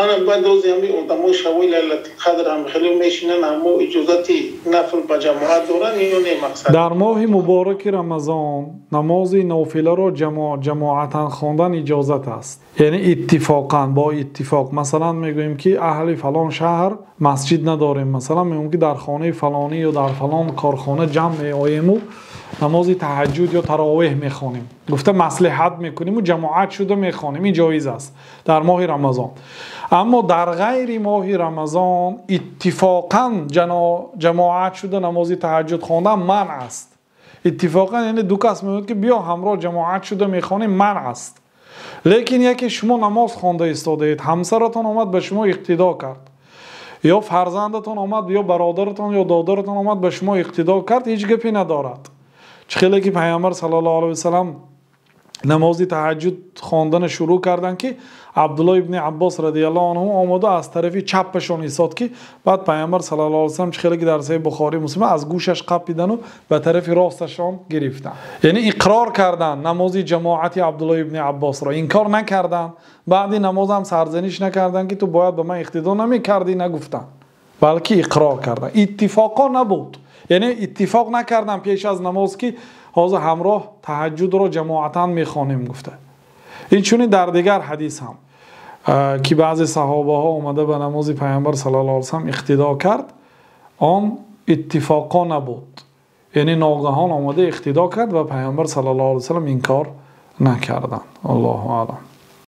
آن بعد روز همی اونتمو شوی لیلت القدر هم خیلی میشینن همو اجازتی نفل با جماعت دارن یا نه مقصد در ماه مبارک رمضان نماز نافله را جماعتا خواندن اجازت است، یعنی اتفاقا با اتفاق. مثلا میگوییم که اهل فلان شهر مسجد نداریم، مثلا میگوییم که در خانه فلانی یا در فلان کارخانه جمع میاییم و نماز تهجد یا تراویح میخوانیم، گفته مصلحت میکنیم و جماعت شده میخوانیم، این جایز است در ماه رمضان. اما در غیر ماه رمضان اتفاقا جماعت شده نماز تهجد خواندن منع است. اتفاقا یعنی دو کس میگوید که بیا همراه جماعت شده میخوانیم، منع است. لیکن یکی شما نماز خوانده ایستاده اید، همسرتون آمد به شما اقتدا کرد، یا فرزندتون آمد یا برادرتون یا دادرتون آمد به شما اقتدا کرد، هیچ گپی ندارد. خیلی که پیامبر صلی الله علیه و سلم نماز تهجد خواندن شروع کردن که عبدالله ابن عباس رضی الله عنه آمده از طرف چپشون ایستاد که بعد پیامبر صلی الله علیه و سلم خیلی که در صحیح بخاری مسلم از گوشش قپیدن و به طرف راستشان گرفتن، یعنی اقرار کردن نماز جماعت عبدالله ابن عباس را، انکار نکردن. بعد نماز هم سرزنش نکردن که تو باید به من اقتدا نمیکردی، نگفتن، بلکه اقرار کردن. اتفاقا نبود، یعنی اتفاق نکردن پیش از نماز که حاضر همراه تهجد را جماعتا میخوانیم گفته. این چونی در دیگر حدیث هم که بعضی صحابه ها اومده به نماز پیامبر صلی الله علیه و سلم اقتدا کرد، آن اتفاقا نبود، یعنی ناگهان اومده اقتدا کرد و پیامبر صلی الله علیه و سلم این کار نکردند. الله اعلم.